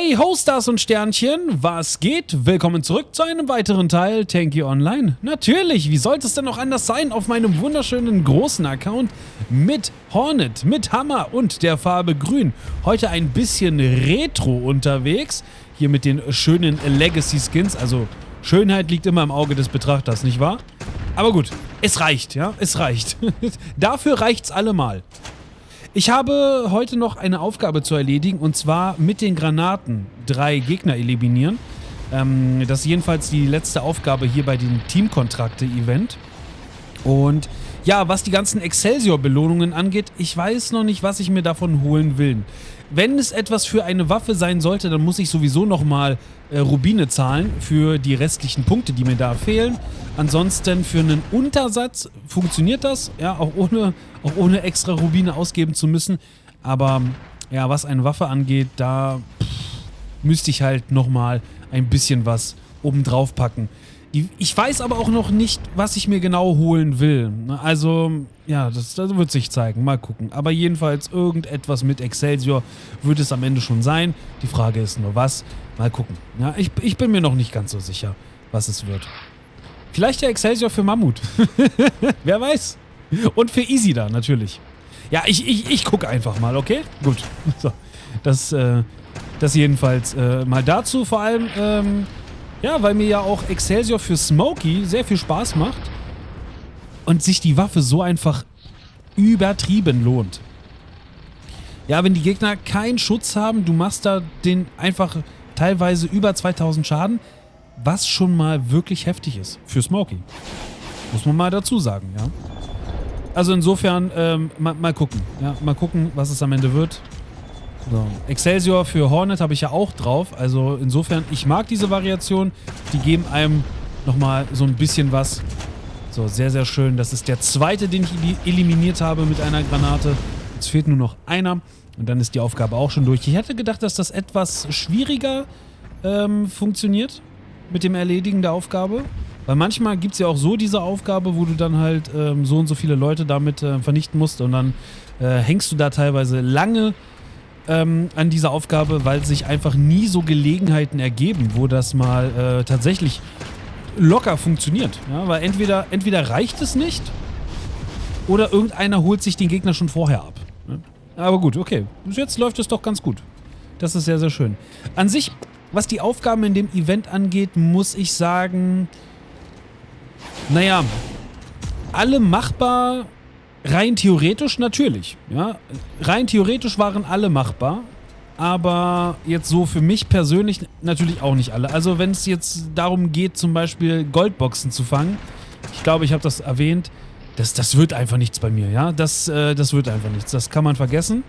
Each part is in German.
Hey Hosters und Sternchen, was geht? Willkommen zurück zu einem weiteren Teil Tanky Online. Natürlich, wie sollte es denn noch anders sein auf meinem wunderschönen großen Account mit Hornet, mit Hammer und der Farbe Grün. Heute ein bisschen Retro unterwegs, hier mit den schönen Legacy Skins, also Schönheit liegt immer im Auge des Betrachters, nicht wahr? Aber gut, es reicht, ja, es reicht. Dafür reicht's allemal. Ich habe heute noch eine Aufgabe zu erledigen, und zwar mit den Granaten 3 Gegner eliminieren. Das ist jedenfalls die letzte Aufgabe hier bei dem Teamkontrakte-Event. Und ja, was die ganzen Excelsior-Belohnungen angeht, ich weiß noch nicht, was ich mir davon holen will. Wenn es etwas für eine Waffe sein sollte, dann muss ich sowieso nochmal Rubine zahlen für die restlichen Punkte, die mir da fehlen. Ansonsten für einen Untersatz funktioniert das, ja, auch ohne extra Rubine ausgeben zu müssen. Aber ja, was eine Waffe angeht, da müsste ich halt nochmal ein bisschen was obendrauf packen. Ich weiß aber auch noch nicht, was ich mir genau holen will. Also, ja, das wird sich zeigen. Mal gucken. Aber jedenfalls irgendetwas mit Excelsior wird es am Ende schon sein. Die Frage ist nur was. Mal gucken. Ja, ich bin mir noch nicht ganz so sicher, was es wird. Vielleicht der Excelsior für Mammut. Wer weiß. Und für Isida natürlich. Ja, ich gucke einfach mal, okay? Gut. So, das jedenfalls mal dazu. Vor allem, ja, weil mir ja auch Excelsior für Smokey sehr viel Spaß macht und sich die Waffe so einfach übertrieben lohnt. Ja, wenn die Gegner keinen Schutz haben, du machst da den einfach teilweise über 2000 Schaden, was schon mal wirklich heftig ist für Smokey. Muss man mal dazu sagen, ja. Also insofern, mal gucken. Ja, mal gucken, was es am Ende wird. So. Excelsior für Hornet habe ich ja auch drauf, also insofern, ich mag diese Variation, die geben einem nochmal so ein bisschen was. So, sehr, sehr schön. Das ist der zweite, den ich eliminiert habe mit einer Granate. Jetzt fehlt nur noch einer und dann ist die Aufgabe auch schon durch. Ich hätte gedacht, dass das etwas schwieriger funktioniert mit dem Erledigen der Aufgabe, weil manchmal gibt es ja auch so diese Aufgabe, wo du dann halt so und so viele Leute damit vernichten musst und dann hängst du da teilweise lange an dieser Aufgabe, weil sich einfach nie so Gelegenheiten ergeben, wo das mal tatsächlich locker funktioniert. Ja? Weil entweder reicht es nicht oder irgendeiner holt sich den Gegner schon vorher ab. Ne? Aber gut, okay. Bis jetzt läuft es doch ganz gut. Das ist sehr, sehr schön. An sich, was die Aufgaben in dem Event angeht, muss ich sagen, naja, alle machbar. Rein theoretisch natürlich, ja. Rein theoretisch waren alle machbar, aber jetzt so für mich persönlich natürlich auch nicht alle. Also wenn es jetzt darum geht, zum Beispiel Goldboxen zu fangen, ich glaube, ich habe das erwähnt, das wird einfach nichts bei mir, ja. Das wird einfach nichts, das kann man vergessen.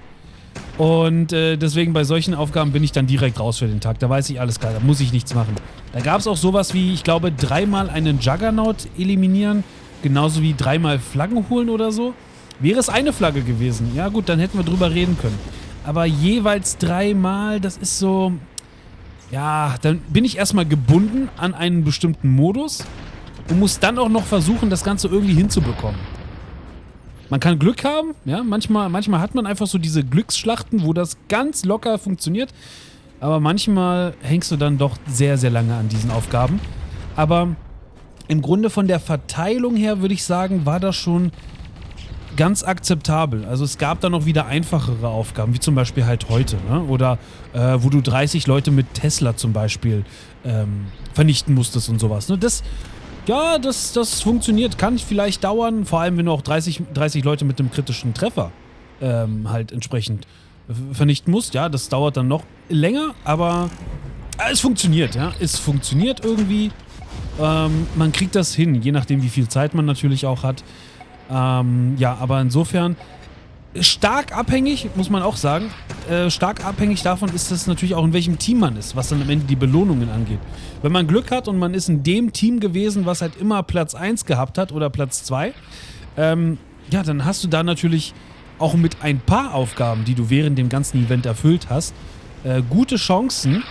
Und deswegen bei solchen Aufgaben bin ich dann direkt raus für den Tag. Da weiß ich, alles klar, da muss ich nichts machen. Da gab es auch sowas wie, ich glaube, 3-mal einen Juggernaut eliminieren, genauso wie 3-mal Flaggen holen oder so. Wäre es eine Flagge gewesen, ja gut, dann hätten wir drüber reden können. Aber jeweils 3-mal, das ist so, ja, dann bin ich erstmal gebunden an einen bestimmten Modus und muss dann auch noch versuchen, das Ganze irgendwie hinzubekommen. Man kann Glück haben, ja, manchmal hat man einfach so diese Glücksschlachten, wo das ganz locker funktioniert, aber manchmal hängst du dann doch sehr, sehr lange an diesen Aufgaben. Aber im Grunde von der Verteilung her, würde ich sagen, war das schon ganz akzeptabel. Also es gab da noch wieder einfachere Aufgaben, wie zum Beispiel halt heute, ne? Oder wo du 30 Leute mit Tesla zum Beispiel vernichten musstest und sowas. Ne? Das funktioniert, kann vielleicht dauern, vor allem wenn du auch 30 Leute mit einem kritischen Treffer halt entsprechend vernichten musst. Ja, das dauert dann noch länger, aber es funktioniert, ja. Es funktioniert irgendwie. Man kriegt das hin, je nachdem, wie viel Zeit man natürlich auch hat. Ja, aber insofern stark abhängig, muss man auch sagen, stark abhängig davon ist es natürlich auch, in welchem Team man ist, was dann am Ende die Belohnungen angeht. Wenn man Glück hat und man ist in dem Team gewesen, was halt immer Platz 1 gehabt hat oder Platz 2, ja, dann hast du da natürlich auch mit ein paar Aufgaben, die du während dem ganzen Event erfüllt hast, gute Chancen,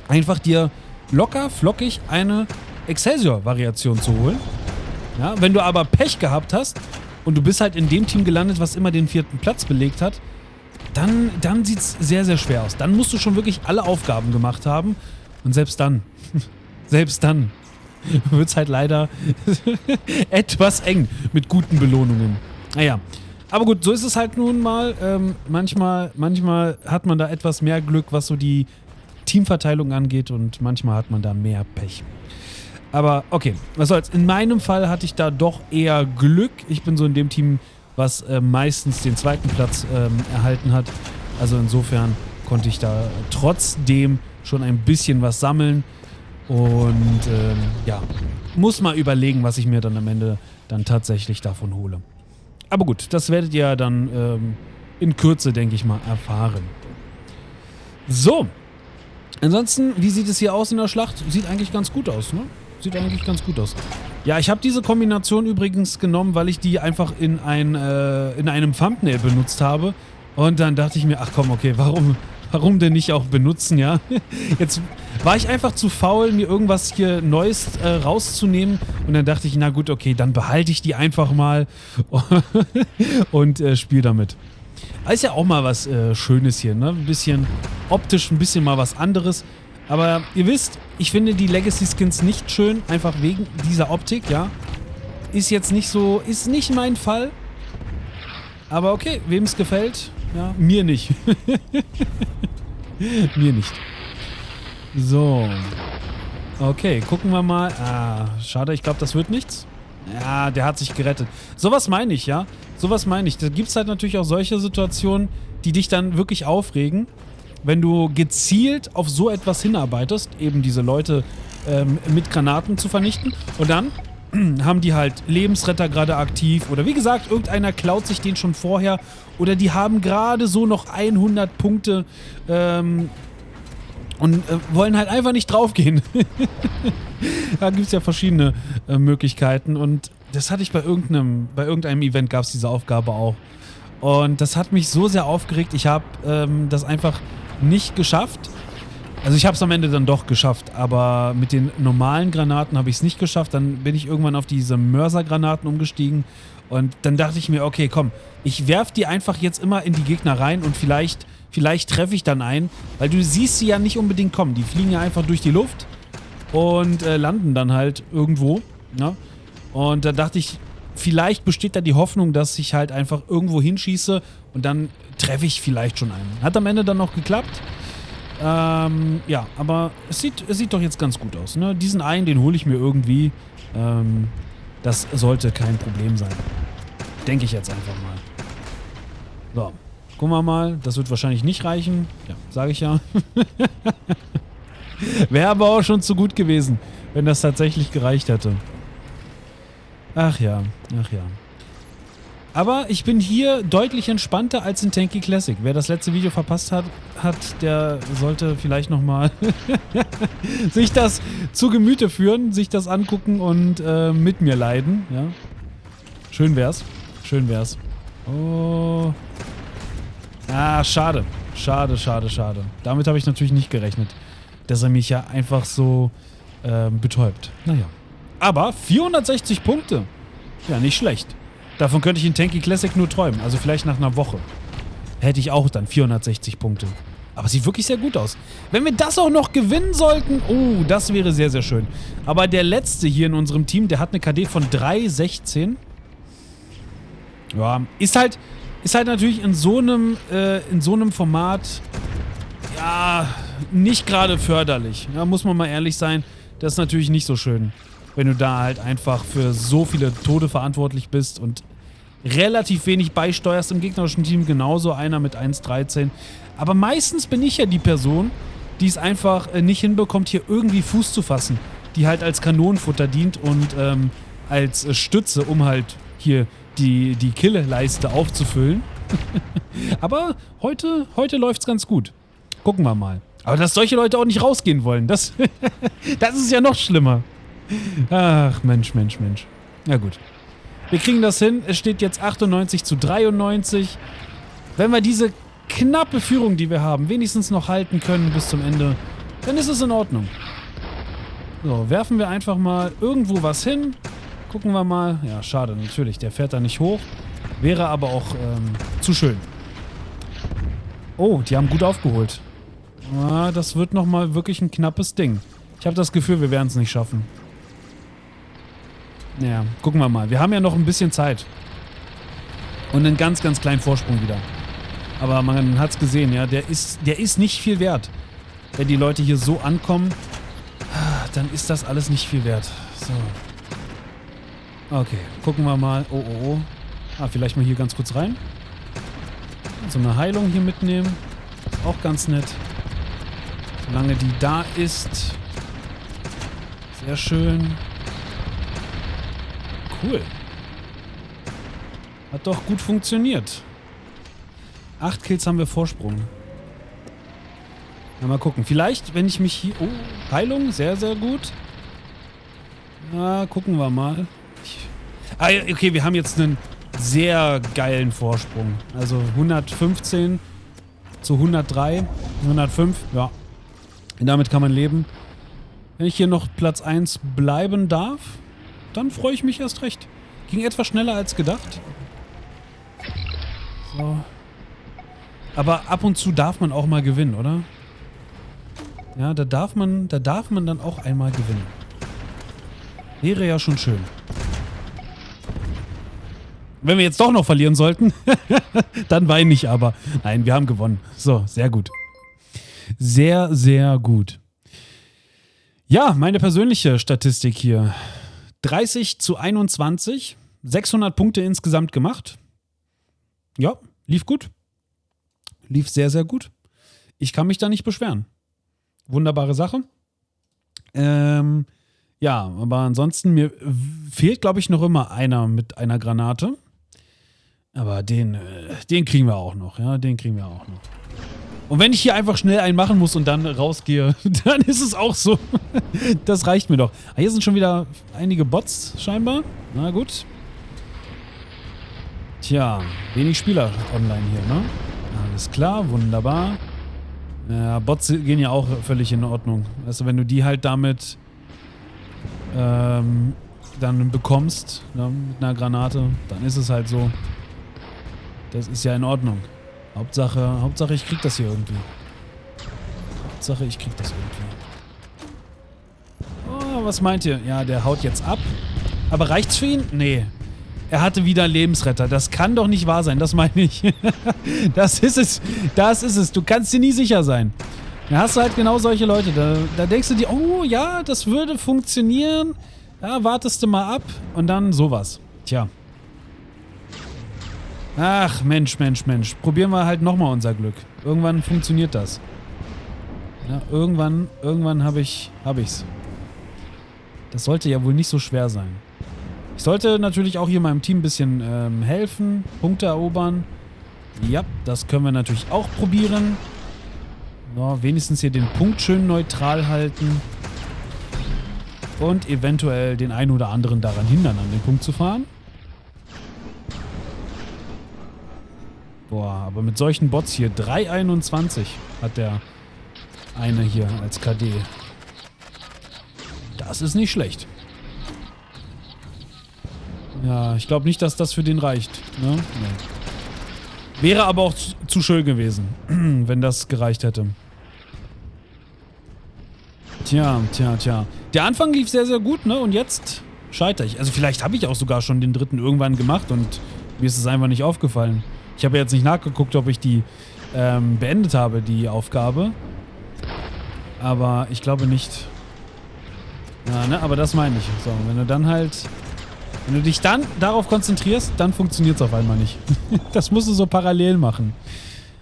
einfach dir locker, flockig eine Excelsior-Variation zu holen. Ja, wenn du aber Pech gehabt hast und du bist halt in dem Team gelandet, was immer den 4. Platz belegt hat, dann sieht es sehr, sehr schwer aus. Dann musst du schon wirklich alle Aufgaben gemacht haben. Und selbst dann wird es halt leider etwas eng mit guten Belohnungen. Naja, aber gut, so ist es halt nun mal. Manchmal hat man da etwas mehr Glück, was so die Teamverteilung angeht, und manchmal hat man da mehr Pech. Aber okay, was soll's. In meinem Fall hatte ich da doch eher Glück. Ich bin so in dem Team, was meistens den zweiten Platz erhalten hat. Also insofern konnte ich da trotzdem schon ein bisschen was sammeln. Und ja, muss mal überlegen, was ich mir dann am Ende dann tatsächlich davon hole. Aber gut, das werdet ihr dann in Kürze, denke ich mal, erfahren. So, ansonsten, wie sieht es hier aus in der Schlacht? Sieht eigentlich ganz gut aus, ne? Sieht eigentlich ganz gut aus. Ja, ich habe diese Kombination übrigens genommen, weil ich die einfach in einem Thumbnail benutzt habe. Und dann dachte ich mir, ach komm, okay, warum denn nicht auch benutzen, ja? Jetzt war ich einfach zu faul, mir irgendwas hier Neues rauszunehmen. Und dann dachte ich, na gut, okay, dann behalte ich die einfach mal und spiele damit. Aber ist ja auch mal was Schönes hier, ne? Ein bisschen optisch, ein bisschen mal was anderes. Aber ihr wisst, ich finde die Legacy-Skins nicht schön, einfach wegen dieser Optik, ja. Ist jetzt nicht so, ist nicht mein Fall. Aber okay, wem es gefällt, ja, mir nicht. Mir nicht. So. Okay, gucken wir mal. Ah, schade, ich glaube, das wird nichts. Ja, der hat sich gerettet. Sowas meine ich, ja. Sowas meine ich. Da gibt es halt natürlich auch solche Situationen, die dich dann wirklich aufregen, wenn du gezielt auf so etwas hinarbeitest, eben diese Leute mit Granaten zu vernichten. Und dann haben die halt Lebensretter gerade aktiv. Oder wie gesagt, irgendeiner klaut sich den schon vorher. Oder die haben gerade so noch 100 Punkte und wollen halt einfach nicht draufgehen. Da gibt es ja verschiedene Möglichkeiten. Und das hatte ich bei irgendeinem Event, gab es diese Aufgabe auch. Und das hat mich so sehr aufgeregt. Ich habe das einfach nicht geschafft. Also ich habe es am Ende dann doch geschafft, aber mit den normalen Granaten habe ich es nicht geschafft. Dann bin ich irgendwann auf diese Mörsergranaten umgestiegen und dann dachte ich mir, okay, komm, ich werfe die einfach jetzt immer in die Gegner rein und vielleicht treffe ich dann einen, weil du siehst sie ja nicht unbedingt kommen. Die fliegen ja einfach durch die Luft und landen dann halt irgendwo. Ne? Und da dachte ich, vielleicht besteht da die Hoffnung, dass ich halt einfach irgendwo hinschieße und dann treffe ich vielleicht schon einen. Hat am Ende dann noch geklappt. Ja, aber es sieht doch jetzt ganz gut aus. Ne? Diesen einen, den hole ich mir irgendwie. Das sollte kein Problem sein. Denke ich jetzt einfach mal. So, gucken wir mal. Das wird wahrscheinlich nicht reichen. Ja, sage ich ja. Wäre aber auch schon zu gut gewesen, wenn das tatsächlich gereicht hätte. Ach ja, ach ja. Aber ich bin hier deutlich entspannter als in Tanky Classic. Wer das letzte Video verpasst hat, der sollte vielleicht nochmal sich das zu Gemüte führen, sich das angucken und mit mir leiden. Ja. Schön wär's. Schön wär's. Oh. Ah, schade. Schade, schade, schade. Damit habe ich natürlich nicht gerechnet, dass er mich ja einfach so betäubt. Naja. Aber 460 Punkte. Ja, nicht schlecht. Davon könnte ich in Tanky Classic nur träumen. Also vielleicht nach einer Woche. Hätte ich auch dann 460 Punkte. Aber sieht wirklich sehr gut aus. Wenn wir das auch noch gewinnen sollten, oh, das wäre sehr, sehr schön. Aber der Letzte hier in unserem Team, der hat eine KD von 3,16. Ja, ist halt natürlich in so einem Format, ja, nicht gerade förderlich. Ja, muss man mal ehrlich sein. Das ist natürlich nicht so schön, wenn du da halt einfach für so viele Tode verantwortlich bist und relativ wenig beisteuerst im gegnerischen Team. Genauso einer mit 1,13. Aber meistens bin ich ja die Person, die es einfach nicht hinbekommt, hier irgendwie Fuß zu fassen. Die halt als Kanonenfutter dient und als Stütze, um halt hier die Kill-Leiste aufzufüllen. Aber heute läuft's ganz gut. Gucken wir mal. Aber dass solche Leute auch nicht rausgehen wollen, das ist ja noch schlimmer. Ach, Mensch. Ja gut. Wir kriegen das hin. Es steht jetzt 98:93. Wenn wir diese knappe Führung, die wir haben, wenigstens noch halten können bis zum Ende, dann ist es in Ordnung. So, werfen wir einfach mal irgendwo was hin. Gucken wir mal. Ja, schade, natürlich. Der fährt da nicht hoch. Wäre aber auch zu schön. Oh, die haben gut aufgeholt. Ah, das wird nochmal wirklich ein knappes Ding. Ich habe das Gefühl, wir werden es nicht schaffen. Ja, gucken wir mal. Wir haben ja noch ein bisschen Zeit. Und einen ganz, ganz kleinen Vorsprung wieder. Aber man hat es gesehen, ja. Der ist nicht viel wert. Wenn die Leute hier so ankommen, dann ist das alles nicht viel wert. So. Okay, gucken wir mal. Oh, oh, oh. Ah, vielleicht mal hier ganz kurz rein. So eine Heilung hier mitnehmen. Ist auch ganz nett. Solange die da ist. Sehr schön. Cool. Hat doch gut funktioniert. 8 Kills haben wir Vorsprung. Na, mal gucken. Vielleicht, wenn ich mich hier... Oh, Heilung. Sehr, sehr gut. Na, gucken wir mal. Okay, wir haben jetzt einen sehr geilen Vorsprung. Also 115 zu 103. 105, ja. Und damit kann man leben. Wenn ich hier noch Platz 1 bleiben darf, dann freue ich mich erst recht. Ging etwas schneller als gedacht. So. Aber ab und zu darf man auch mal gewinnen, oder? Ja, da darf man dann auch einmal gewinnen. Wäre ja schon schön. Wenn wir jetzt doch noch verlieren sollten, dann weine ich aber. Nein, wir haben gewonnen. So, sehr gut. Sehr, sehr gut. Ja, meine persönliche Statistik hier. 30 zu 21. 600 Punkte insgesamt gemacht. Ja, lief gut. Lief sehr, sehr gut. Ich kann mich da nicht beschweren. Wunderbare Sache. Ja, aber ansonsten, mir fehlt, glaube ich, noch immer einer mit einer Granate. Aber den kriegen wir auch noch. Ja, den kriegen wir auch noch. Und wenn ich hier einfach schnell einen machen muss und dann rausgehe, dann ist es auch so. Das reicht mir doch. Ah, hier sind schon wieder einige Bots scheinbar. Na gut. Tja, wenig Spieler online hier, ne? Alles klar, wunderbar. Ja, Bots gehen ja auch völlig in Ordnung. Also wenn du die halt damit dann bekommst, ne, mit einer Granate, dann ist es halt so. Das ist ja in Ordnung. Hauptsache ich krieg das hier irgendwie. Hauptsache ich krieg das irgendwie. Oh, was meint ihr? Ja, der haut jetzt ab. Aber reicht's für ihn? Nee. Er hatte wieder einen Lebensretter. Das kann doch nicht wahr sein, das meine ich. Das ist es. Das ist es. Du kannst dir nie sicher sein. Da hast du halt genau solche Leute. Da denkst du dir, oh ja, das würde funktionieren. Ja, wartest du mal ab. Und dann sowas. Tja. Ach, Mensch. Probieren wir halt nochmal unser Glück. Irgendwann funktioniert das. Ja, irgendwann hab ich's. Das sollte ja wohl nicht so schwer sein. Ich sollte natürlich auch hier meinem Team ein bisschen helfen, Punkte erobern. Ja, das können wir natürlich auch probieren. So, wenigstens hier den Punkt schön neutral halten. Und eventuell den einen oder anderen daran hindern, an den Punkt zu fahren. Boah, aber mit solchen Bots hier, 3,21 hat der eine hier als KD. Das ist nicht schlecht. Ja, ich glaube nicht, dass das für den reicht. Ne? Nee. Wäre aber auch zu schön gewesen, wenn das gereicht hätte. Tja. Der Anfang lief sehr, sehr gut, ne? Und jetzt scheitere ich. Also vielleicht habe ich auch sogar schon den dritten irgendwann gemacht und mir ist es einfach nicht aufgefallen. Ich habe jetzt nicht nachgeguckt, ob ich die beendet habe, die Aufgabe. Aber ich glaube nicht. Ja, ne? Aber das meine ich. So, wenn du dich dann darauf konzentrierst, dann funktioniert es auf einmal nicht. Das musst du so parallel machen.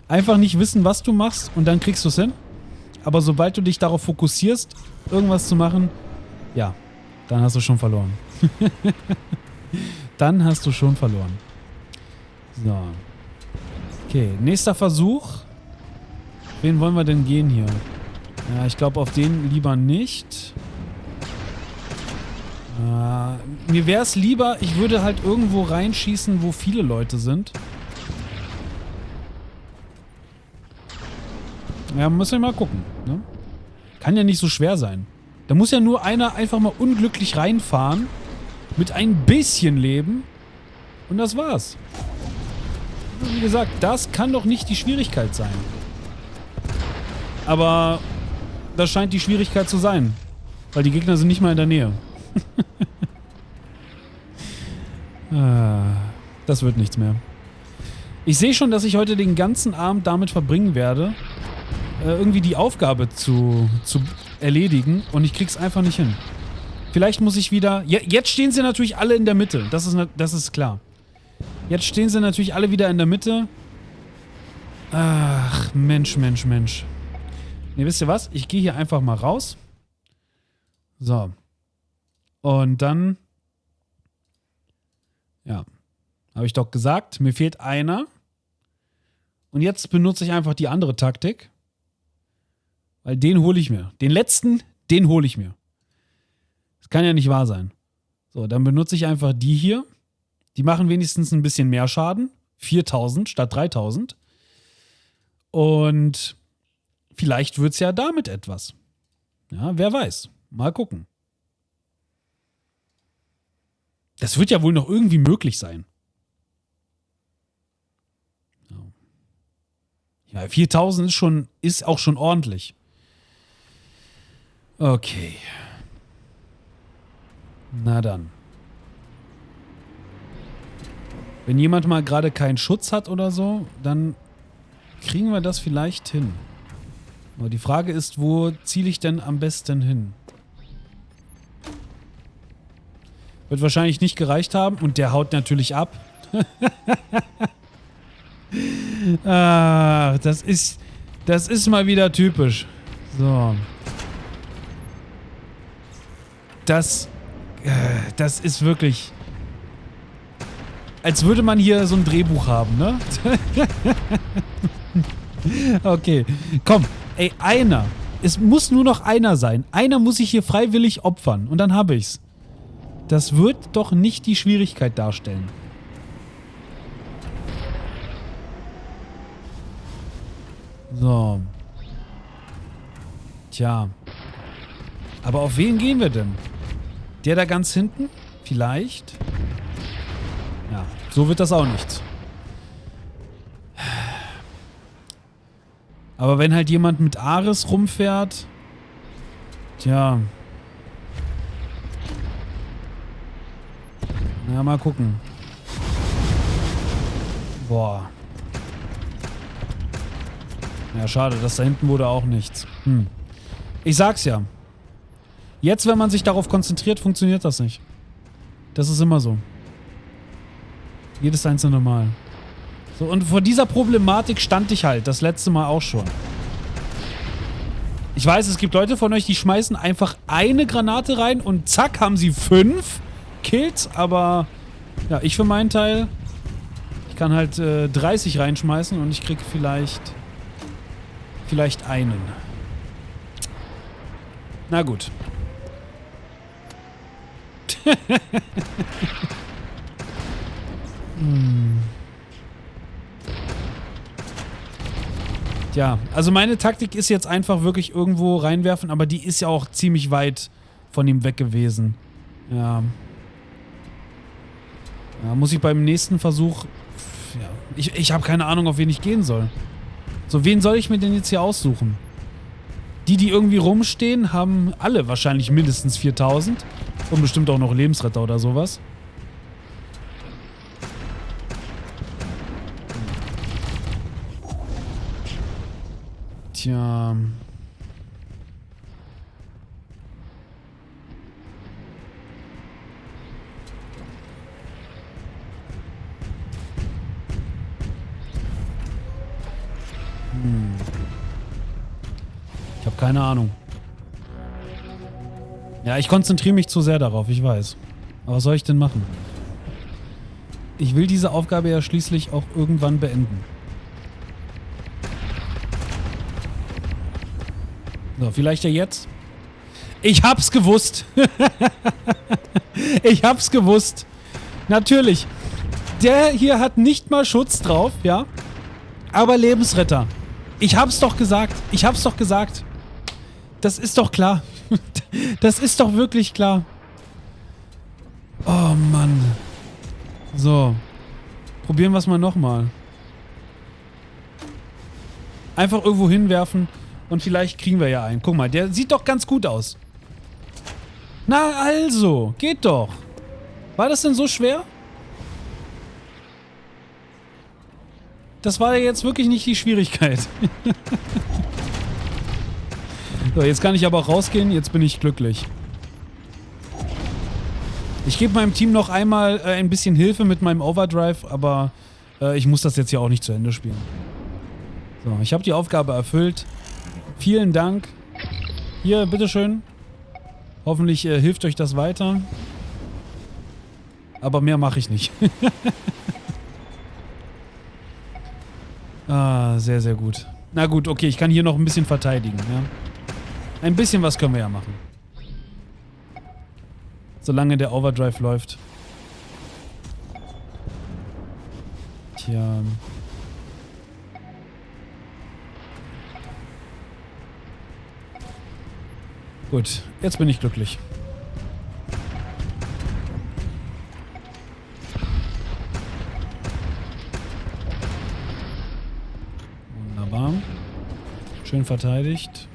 Einfach nicht wissen, was du machst und dann kriegst du es hin. Aber sobald du dich darauf fokussierst, irgendwas zu machen, ja, dann hast du schon verloren. Dann hast du schon verloren. So. Okay, nächster Versuch. Wen wollen wir denn gehen hier? Ja, ich glaube auf den lieber nicht. Mir wäre es lieber, ich würde halt irgendwo reinschießen, wo viele Leute sind. Ja, müssen wir mal gucken. Ne? Kann ja nicht so schwer sein. Da muss ja nur einer einfach mal unglücklich reinfahren, mit ein bisschen Leben und das war's. Wie gesagt, das kann doch nicht die Schwierigkeit sein. Aber das scheint die Schwierigkeit zu sein. Weil die Gegner sind nicht mal in der Nähe. Das wird nichts mehr. Ich sehe schon, dass ich heute den ganzen Abend damit verbringen werde, irgendwie die Aufgabe zu erledigen und ich krieg's einfach nicht hin. Vielleicht muss ich wieder... Jetzt stehen sie natürlich alle in der Mitte. Das ist klar. Jetzt stehen sie natürlich alle wieder in der Mitte. Ach, Mensch. Ne, wisst ihr was? Ich gehe hier einfach mal raus. So. Und dann... Ja. Habe ich doch gesagt, mir fehlt einer. Und jetzt benutze ich einfach die andere Taktik. Weil den hole ich mir. Den letzten, den hole ich mir. Das kann ja nicht wahr sein. So, dann benutze ich einfach die hier. Die machen wenigstens ein bisschen mehr Schaden. 4.000 statt 3.000. Und vielleicht wird es ja damit etwas. Ja, wer weiß. Mal gucken. Das wird ja wohl noch irgendwie möglich sein. Ja, 4.000 ist auch schon ordentlich. Okay. Na dann. Wenn jemand mal gerade keinen Schutz hat oder so, dann kriegen wir das vielleicht hin. Aber die Frage ist, wo ziele ich denn am besten hin? Wird wahrscheinlich nicht gereicht haben und der haut natürlich ab. Ah, das ist mal wieder typisch. So. Das ist wirklich... Als würde man hier so ein Drehbuch haben, ne? Okay, komm. Ey, einer. Es muss nur noch einer sein. Einer muss sich hier freiwillig opfern. Und dann habe ich's. Das wird doch nicht die Schwierigkeit darstellen. So. Tja. Aber auf wen gehen wir denn? Der da ganz hinten? Vielleicht? Ja, so wird das auch nichts. Aber wenn halt jemand mit Ares rumfährt... Tja. Na, mal gucken. Boah. Ja, schade, das da hinten wurde auch nichts. Ich sag's ja. Jetzt, wenn man sich darauf konzentriert, funktioniert das nicht. Das ist immer so. Jedes einzelne Mal. So, und vor dieser Problematik stand ich halt das letzte Mal auch schon. Ich weiß, es gibt Leute von euch, die schmeißen einfach eine Granate rein und zack, haben sie 5 Kills, aber ja, ich für meinen Teil, ich kann halt 30 reinschmeißen und ich krieg vielleicht einen. Na gut. Tja, also meine Taktik ist jetzt einfach wirklich irgendwo reinwerfen, aber die ist ja auch ziemlich weit von ihm weg gewesen. Ja. Ja, muss ich beim nächsten Versuch... Ja, ich habe keine Ahnung, auf wen ich gehen soll. So, wen soll ich mir denn jetzt hier aussuchen? Die irgendwie rumstehen, haben alle wahrscheinlich mindestens 4.000. Und bestimmt auch noch Lebensretter oder sowas. Tja. Ich habe keine Ahnung. Ja, ich konzentriere mich zu sehr darauf, ich weiß. Aber was soll ich denn machen? Ich will diese Aufgabe ja schließlich auch irgendwann beenden. So, vielleicht ja jetzt. Ich hab's gewusst. Ich hab's gewusst. Natürlich. Der hier hat nicht mal Schutz drauf, ja? Aber Lebensretter. Ich hab's doch gesagt. Ich hab's doch gesagt. Das ist doch klar. Das ist doch wirklich klar. Oh Mann. So. Probieren wir es mal nochmal. Einfach irgendwo hinwerfen Und vielleicht kriegen wir ja einen. Guck mal, der sieht doch ganz gut aus. Na also, geht doch. War das denn so schwer? Das war ja jetzt wirklich nicht die Schwierigkeit. So, jetzt kann ich aber auch rausgehen. Jetzt bin ich glücklich. Ich gebe meinem Team noch einmal ein bisschen Hilfe mit meinem Overdrive, aber ich muss das jetzt ja auch nicht zu Ende spielen. So, ich habe die Aufgabe erfüllt. Vielen Dank. Hier, bitteschön. Hoffentlich hilft euch das weiter. Aber mehr mache ich nicht. Ah, sehr, sehr gut. Na gut, okay, ich kann hier noch ein bisschen verteidigen. Ja? Ein bisschen was können wir ja machen. Solange der Overdrive läuft. Tja. Gut, jetzt bin ich glücklich. Wunderbar. Schön verteidigt.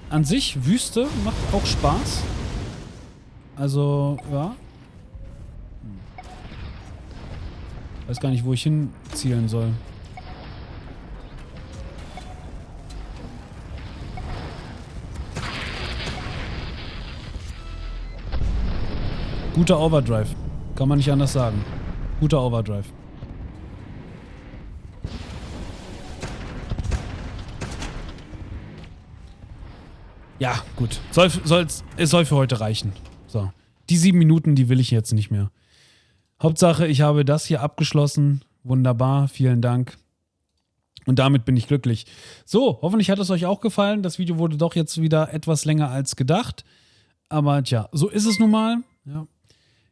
An sich, Wüste macht auch Spaß. Also, ja. Weiß gar nicht, wo ich hin zielen soll. Guter Overdrive. Kann man nicht anders sagen. Guter Overdrive. Ja, gut. Es soll für heute reichen. So. Die 7 Minuten, die will ich jetzt nicht mehr. Hauptsache, ich habe das hier abgeschlossen. Wunderbar. Vielen Dank. Und damit bin ich glücklich. So, hoffentlich hat es euch auch gefallen. Das Video wurde doch jetzt wieder etwas länger als gedacht. Aber tja, so ist es nun mal. Ja.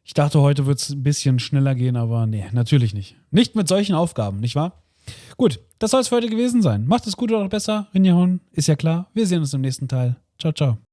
Ich dachte, heute wird es ein bisschen schneller gehen, aber nee, natürlich nicht. Nicht mit solchen Aufgaben, nicht wahr? Gut, das soll es für heute gewesen sein. Macht es gut oder besser, Rinjahauen, ist ja klar. Wir sehen uns im nächsten Teil. Ciao, ciao.